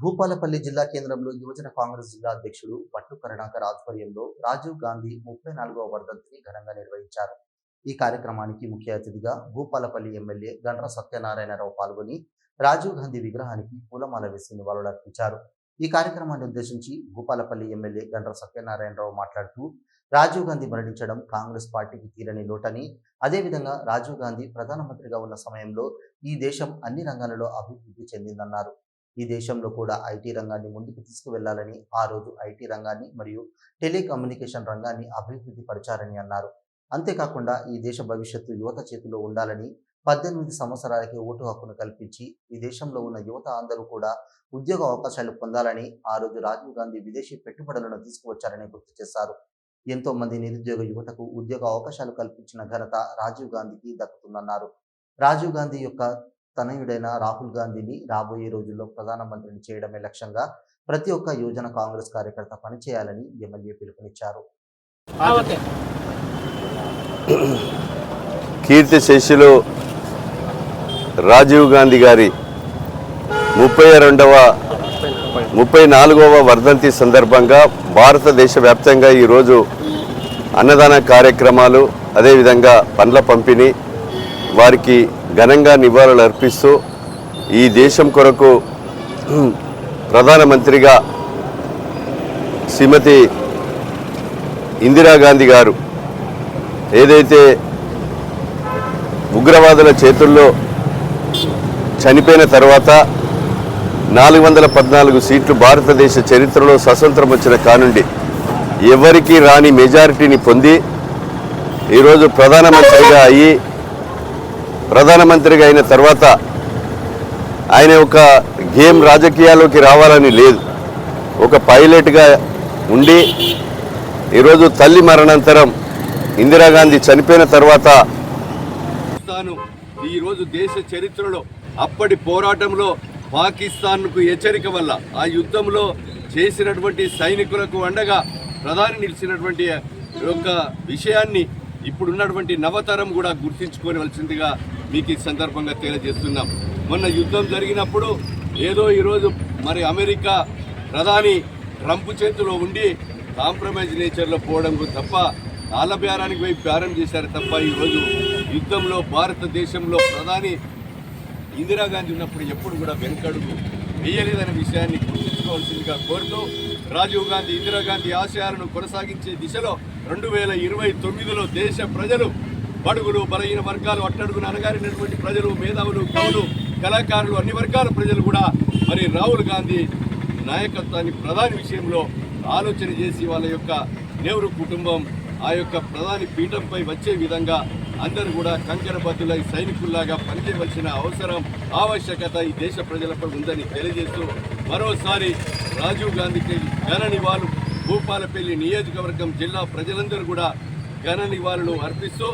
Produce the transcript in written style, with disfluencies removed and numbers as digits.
భూపాలపల్లి జిల్లా కేంద్రంలో యువజన కాంగ్రెస్ జిల్లా అధ్యక్షుడు భట్టు కరుణాకర్ ఆధ్వర్యంలో రాజీవ్ గాంధీ 34వ వర్ధంతిని ఘనంగా నిర్వహించారు. ఈ కార్యక్రమానికి ముఖ్య అతిథిగా భూపాలపల్లి ఎమ్మెల్యే గండ్ర సత్యనారాయణరావు పాల్గొని రాజీవ్ గాంధీ విగ్రహానికి పూలమాల వేసి నివాళులర్పించారు. ఈ కార్యక్రమాన్ని ఉద్దేశించి భూపాలపల్లి ఎమ్మెల్యే గండ్ర సత్యనారాయణరావు మాట్లాడుతూ రాజీవ్ గాంధీ మరణించడం కాంగ్రెస్ పార్టీకి తీరని లోటని, అదేవిధంగా రాజీవ్ గాంధీ ప్రధానమంత్రిగా ఉన్న సమయంలో ఈ దేశం అన్ని రంగాలలో అభివృద్ధి చెందిందన్నారు. ఈ దేశంలో కూడా ఐటీ రంగాన్ని ముందుకు తీసుకువెళ్లాలని, ఆ రోజు ఐటీ రంగాన్ని మరియు టెలికమ్యూనికేషన్ రంగాన్ని అభివృద్ధి పరిచారని అన్నారు. అంతేకాకుండా ఈ దేశ భవిష్యత్తు యువత చేతిలో ఉండాలని, 18 సంవత్సరాలకి ఓటు హక్కును కల్పించి ఈ దేశంలో ఉన్న యువత అందరూ కూడా ఉద్యోగ అవకాశాలు పొందాలని ఆ రోజు రాజీవ్ గాంధీ విదేశీ పెట్టుబడులను తీసుకువచ్చారని గుర్తు చేశారు. ఎంతో మంది నిరుద్యోగ యువతకు ఉద్యోగ అవకాశాలు కల్పించిన ఘనత రాజీవ్ గాంధీకి దక్కుతుందన్నారు. రాజీవ్ గాంధీ యొక్క తనయుడైన రాహుల్ గాంధీని రాబోయే రోజుల్లో ప్రధానమంత్రిని చేయడమే లక్ష్యంగా ప్రతి ఒక్క యువజన కాంగ్రెస్ కార్యకర్త పనిచేయాలని ఎమ్మెల్యే పిలుపునిచ్చారు. కీర్తి శేషులు రాజీవ్ గాంధీ గారి 34వ వర్ధంతి సందర్భంగా భారతదేశ వ్యాప్తంగా ఈరోజు అన్నదాన కార్యక్రమాలు, అదేవిధంగా పండ్ల పంపిణీ, వారికి ఘనంగా నివాళులు అర్పిస్తూ ఈ దేశం కొరకు ప్రధానమంత్రిగా శ్రీమతి ఇందిరాగాంధీ గారు ఏదైతే ఉగ్రవాదుల చేతుల్లో చనిపోయిన తర్వాత 414 సీట్లు భారతదేశ చరిత్రలో స్వతంత్రం వచ్చిన కానుండి ఎవరికి రాని మెజారిటీని పొంది ఈరోజు ప్రధానమంత్రిగా అయిన తర్వాత ఆయన ఒక గేమ్ రాజకీయాల్లోకి రావాలని లేదు, ఒక పైలట్గా ఉండి ఈరోజు తల్లి మరణానంతరం ఇందిరాగాంధీ చనిపోయిన తర్వాత ఈరోజు దేశ చరిత్రలో అప్పటి పోరాటంలో పాకిస్తాన్కు హెచ్చరిక వల్ల ఆ యుద్ధంలో చేసినటువంటి సైనికులకు అండగా ప్రధాని నిలిచినటువంటి యొక్క విషయాన్ని ఇప్పుడున్నటువంటి నవతరం కూడా గుర్తించుకోవలసిందిగా మీకు ఈ సందర్భంగా తెలియజేస్తున్నాం. మొన్న యుద్ధం జరిగినప్పుడు ఏదో ఈరోజు మరి అమెరికా ప్రధాని ట్రంప్ చేతిలో ఉండి కాంప్రమైజ్ నేచర్లో పోవడం తప్ప కాలబేరానికి పోయి బేరం చేశారు తప్ప ఈరోజు యుద్ధంలో భారతదేశంలో ప్రధాని ఇందిరాగాంధీ ఉన్నప్పుడు ఎప్పుడు కూడా వెనుకడుగు వేయలేదనే విషయాన్ని గుర్తించుకోవాల్సిందిగా కోరుతూ రాజీవ్ గాంధీ ఇందిరాగాంధీ ఆశయాలను కొనసాగించే దిశలో 2029లో దేశ ప్రజలు, బడుగులు, బలహీన వర్గాలు, అట్టడుగున అనగారినటువంటి ప్రజలు, మేధావులు, కవులు, కళాకారులు, అన్ని వర్గాల ప్రజలు కూడా మరి రాహుల్ గాంధీ నాయకత్వాన్ని ప్రధాని విషయంలో ఆలోచన చేసి వాళ్ళ యొక్క నెహ్రూ కుటుంబం ఆ యొక్క ప్రధాని పీఠంపై వచ్చే విధంగా అందరూ కూడా కంకణబద్దులై సైనికుల్లాగా పనిచేయవలసిన అవసరం, ఆవశ్యకత ఈ దేశ ప్రజలపై ఉందని తెలియజేస్తూ మరోసారి రాజీవ్ గాంధీకి ఘన నివాళులు భూపాలపల్లి నియోజకవర్గం జిల్లా ప్రజలందరూ కూడా ఘన నివాళులు అర్పిస్తూ